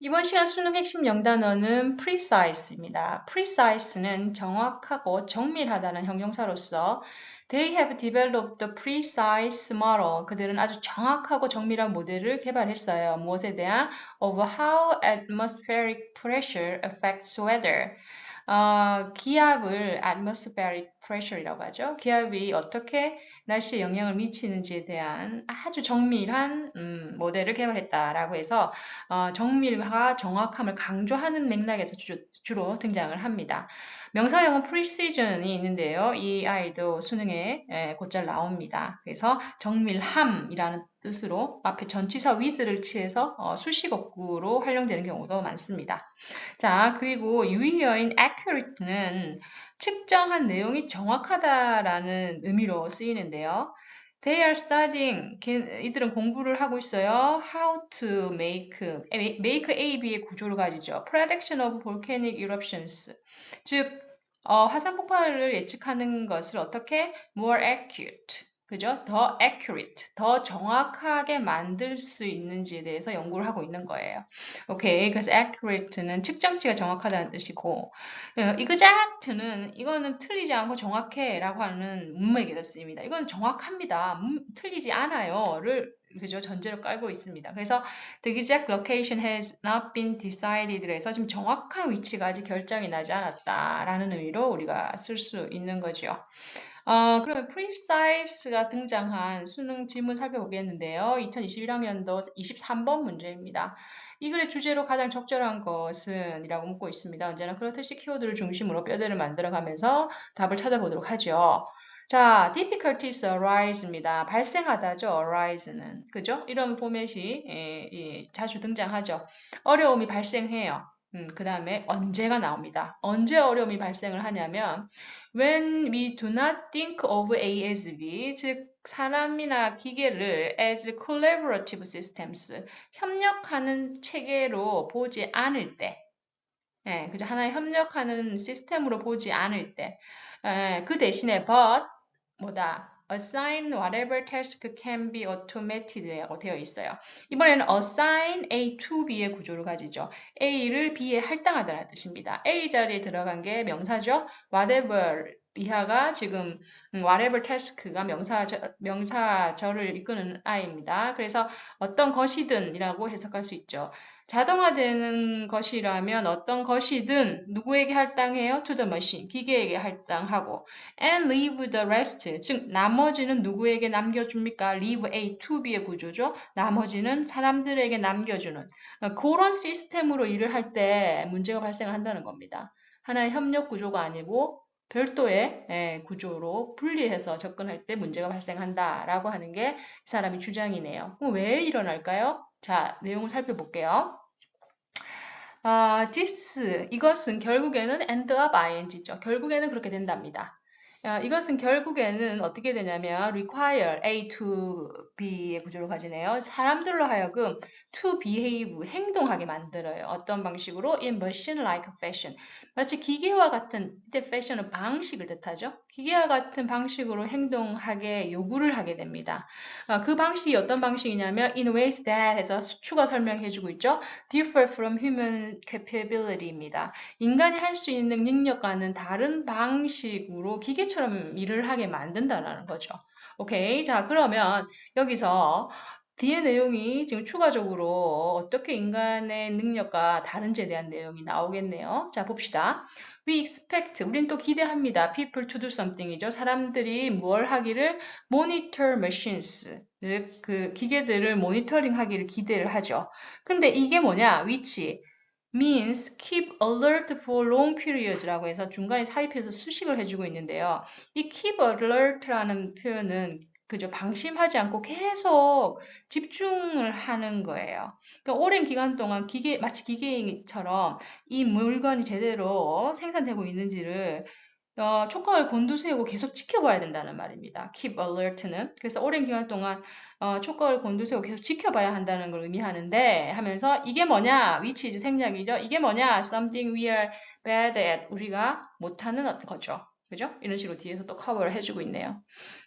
이번 시간 수능 핵심 영단어는 precise입니다. precise는 정확하고 정밀하다는 형용사로서 They have developed the precise model. 그들은 아주 정확하고 정밀한 모델을 개발했어요. 무엇에 대한? Of how atmospheric pressure affects weather. 기압을 atmospheric pressure이라고 하죠. 기압이 어떻게 날씨에 영향을 미치는지에 대한 아주 정밀한 모델을 개발했다라고 해서 정밀과 정확함을 강조하는 맥락에서 주로 등장을 합니다. 명사형은 precision이 있는데요. 이 아이도 수능에 곧잘 나옵니다. 그래서 정밀함이라는 뜻으로 앞에 전치사 with를 취해서 수식어구로 활용되는 경우도 많습니다. 자, 그리고 유의어인 accurate는 측정한 내용이 정확하다라는 의미로 쓰이는데요. They are studying. 이들은 공부를 하고 있어요. How to make A, B의 구조를 가지죠. Prediction of volcanic eruptions. 즉, 화산 폭발을 예측하는 것을 어떻게? More accurate. 그죠? 더 accurate, 더 정확하게 만들 수 있는지에 대해서 연구를 하고 있는 거예요. 오케이. 그래서 accurate는 측정치가 정확하다는 뜻이고, exact는 이거는 틀리지 않고 정확해라고 하는 문맥에서 쓰입니다. 이건 정확합니다. 틀리지 않아요를 그죠? 전제로 깔고 있습니다. 그래서 the exact location has not been decided. 그래서 지금 정확한 위치가 아직 결정이 나지 않았다라는 의미로 우리가 쓸 수 있는 거죠. 그러면 precise가 등장한 수능 질문 살펴보겠는데요. 2021학년도 23번 문제입니다. 이 글의 주제로 가장 적절한 것은? 이라고 묻고 있습니다. 언제나 그렇듯이 키워드를 중심으로 뼈대를 만들어가면서 답을 찾아보도록 하죠. 자, difficulties arise입니다. 발생하다죠, arise는. 그죠? 이런 포맷이 자주 등장하죠. 어려움이 발생해요. 그 다음에 언제가 나옵니다. 언제 어려움이 발생을 하냐면 when we do not think of A as B, 즉 사람이나 기계를 as collaborative systems, 협력하는 체계로 보지 않을 때, 그죠? 하나의 협력하는 시스템으로 보지 않을 때, 그 대신에 but 뭐다? assign whatever task can be automated라고 되어 있어요. 이번에는 assign A to B의 구조를 가지죠. A를 B에 할당하다는 뜻입니다. A 자리에 들어간 게 명사죠. whatever 이하가 지금 whatever task가 명사절을 이끄는 아이입니다. 그래서 어떤 것이든 이라고 해석할 수 있죠. 자동화되는 것이라면 어떤 것이든 누구에게 할당해요? To the machine, 기계에게 할당하고 and leave the rest, 즉 나머지는 누구에게 남겨줍니까? leave A to B의 구조죠. 나머지는 사람들에게 남겨주는 그런 시스템으로 일을 할 때 문제가 발생을 한다는 겁니다. 하나의 협력 구조가 아니고 별도의 구조로 분리해서 접근할 때 문제가 발생한다라고 하는 게 이 사람의 주장이네요. 그럼 왜 일어날까요? 자, 내용을 살펴볼게요. 이것은 결국에는 end up ing죠. 결국에는 그렇게 된답니다. 이것은 결국에는 어떻게 되냐면 require A to B의 구조를 가지네요. 사람들로 하여금 to behave, 행동하게 만들어요. 어떤 방식으로? In machine-like fashion. 마치 기계와 같은, 이때 fashion은 방식을 뜻하죠. 기계와 같은 방식으로 행동하게 요구를 하게 됩니다. 그 방식이 어떤 방식이냐면 in ways that 해서 수추가 설명해주고 있죠. differ from human capability입니다. 인간이 할 수 있는 능력과는 다른 방식으로 기계처럼 일을 하게 만든다는 거죠. 오케이. 자, 그러면 여기서 뒤의 내용이 지금 추가적으로 어떻게 인간의 능력과 다른지에 대한 내용이 나오겠네요. 자, 봅시다. We expect, 우린 또 기대합니다. People to do something이죠. 사람들이 뭘 하기를 monitor machines, 그 기계들을 모니터링 하기를 기대를 하죠. 근데 이게 뭐냐? which means keep alert for long periods라고 해서 중간에 삽입해서 수식을 해주고 있는데요. 이 keep alert라는 표현은 그저 방심하지 않고 계속 집중을 하는 거예요. 그러니까 오랜 기간 동안 마치 기계처럼 이 물건이 제대로 생산되고 있는지를 촉각을 곤두세우고 계속 지켜봐야 된다는 말입니다. keep alert는. 그래서 오랜 기간 동안 촉각을 곤두세우고 계속 지켜봐야 한다는 걸 의미하는데 하면서 이게 뭐냐? which is 생략이죠. 이게 뭐냐? something we are bad at. 우리가 못하는 어떤 거죠. 그죠? 이런 식으로 뒤에서 또 커버를 해주고 있네요.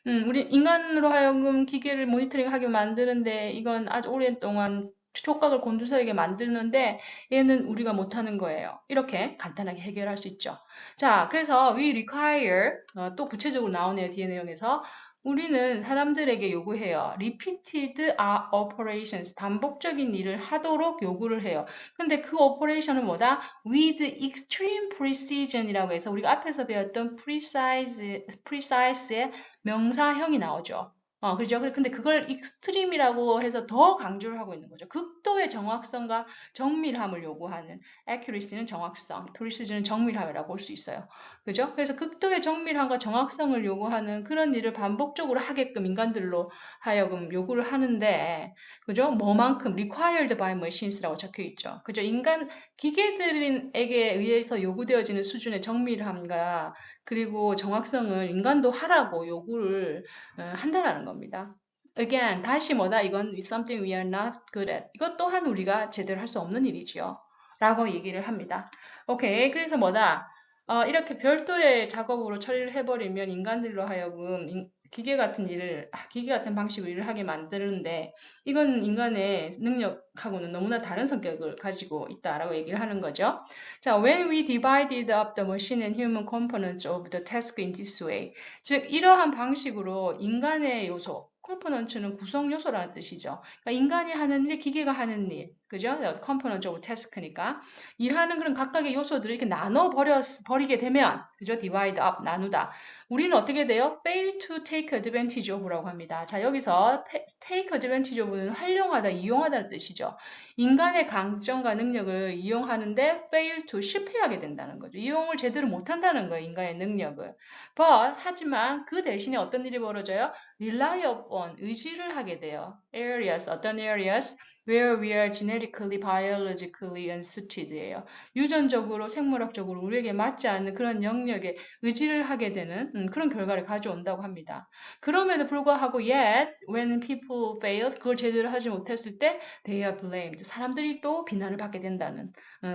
우리 인간으로 하여금 기계를 모니터링하게 만드는데 이건 아주 오랫동안 촉각을 곤두서게 만드는데 얘는 우리가 못하는 거예요. 이렇게 간단하게 해결할 수 있죠. 자, 그래서 we require 또 구체적으로 나오네요. 뒤에 내용에서 우리는 사람들에게 요구해요. repeated operations 반복적인 일을 하도록 요구를 해요. 근데 그 오퍼레이션은 뭐다? with extreme precision이라고 해서 우리가 앞에서 배웠던 precise의 명사형이 나오죠. 그죠? 근데 그걸 익스트림이라고 해서 더 강조를 하고 있는 거죠. 극도의 정확성과 정밀함을 요구하는 accuracy는 정확성, precision은 정밀함이라고 볼 수 있어요. 그죠? 그래서 극도의 정밀함과 정확성을 요구하는 그런 일을 반복적으로 하게끔 인간들로 하여금 요구를 하는데, 그죠? 뭐만큼 required by machines라고 적혀 있죠. 그죠? 기계들에게 의해서 요구되어지는 수준의 정밀함과 그리고 정확성을 인간도 하라고 요구를 한다라는 겁니다. Again, 다시 뭐다? 이건 something we are not good at. 이것 또한 우리가 제대로 할 수 없는 일이지요. 라고 얘기를 합니다. 오케이. 그래서 뭐다? 이렇게 별도의 작업으로 처리를 해버리면 인간들로 하여금 기계 같은 방식으로 일을 하게 만드는데 이건 인간의 능력하고는 너무나 다른 성격을 가지고 있다라고 얘기를 하는 거죠. 자, when we divided up the machine and human components of the task in this way, 즉 이러한 방식으로 인간의 요소, 컴포넌트는 구성 요소라는 뜻이죠. 그러니까 인간이 하는 일, 기계가 하는 일, 그죠? 컴포넌트 오브 태스크니까 일하는 그런 각각의 요소들을 이렇게 버리게 되면, 그죠? divide up, 나누다. 우리는 어떻게 돼요? fail to take advantage of라고 합니다. 자, 여기서 take advantage of는 활용하다, 이용하다는 뜻이죠. 인간의 강점과 능력을 이용하는데 fail to 실패하게 된다는 거죠. 이용을 제대로 못한다는 거예요. 인간의 능력을. 하지만 그 대신에 어떤 일이 벌어져요? rely upon, 의지를 하게 돼요. 어떤 areas where we are genetically, biologically unsuited예요. 유전적으로, 생물학적으로 우리에게 맞지 않는 그런 영역에 의지를 하게 되는 그런 결과를 가져온다고 합니다. 그럼에도 불구하고 yet when people failed, 그걸 제대로 하지 못했을 때 they are blamed, 사람들이 또 비난을 받게 된다는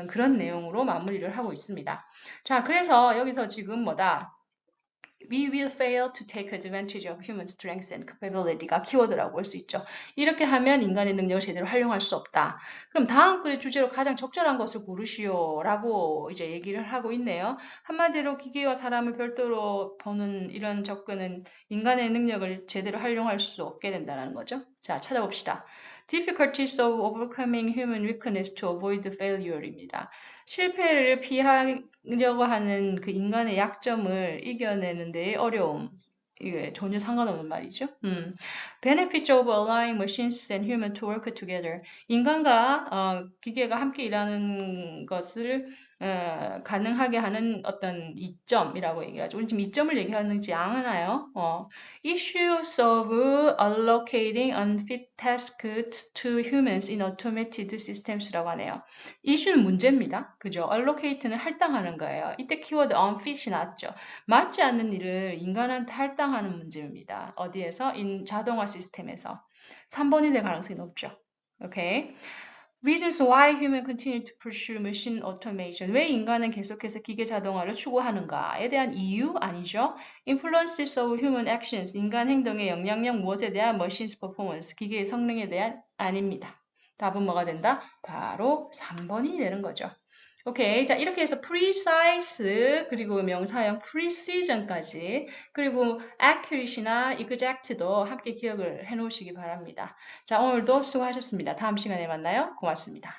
그런 내용으로 마무리를 하고 있습니다. 자, 그래서 여기서 지금 뭐다? We will fail to take advantage of human strengths and capability가 키워드라고 볼 수 있죠. 이렇게 하면 인간의 능력을 제대로 활용할 수 없다. 그럼 다음 글의 주제로 가장 적절한 것을 고르시오라고 이제 얘기를 하고 있네요. 한마디로 기계와 사람을 별도로 보는 이런 접근은 인간의 능력을 제대로 활용할 수 없게 된다는 거죠. 자, 찾아봅시다. Difficulties of overcoming human weakness to avoid failure입니다. 실패를 피하려고 하는 그 인간의 약점을 이겨내는 데의 어려움. 이게 전혀 상관없는 말이죠. Benefits of allowing machines and humans to work together. 인간과 기계가 함께 일하는 것을 가능하게 하는 어떤 이점이라고 얘기하죠. 우리 지금 이점을 얘기하는지 않아요. Issues of allocating unfit tasks to humans in automated systems라고 하네요. 이슈는 문제입니다. 그죠? allocate는 할당하는 거예요. 이때 키워드 unfit이 나왔죠. 맞지 않는 일을 인간한테 할당하는 문제입니다. 어디에서? 자동화 시스템에서. 3번이 될 가능성이 높죠. 오케이. Reasons why human continue to pursue machine automation. 왜 인간은 계속해서 기계 자동화를 추구하는가에 대한 이유 아니죠. Influences of human actions. 인간 행동의 영향력 무엇에 대한 machines performance. 기계의 성능에 대한 아닙니다. 답은 뭐가 된다? 바로 3번이 되는 거죠. 오케이. 자, 이렇게 해서 precise, 그리고 명사형 precision까지, 그리고 accuracy나 exact도 함께 기억을 해 놓으시기 바랍니다. 자, 오늘도 수고하셨습니다. 다음 시간에 만나요. 고맙습니다.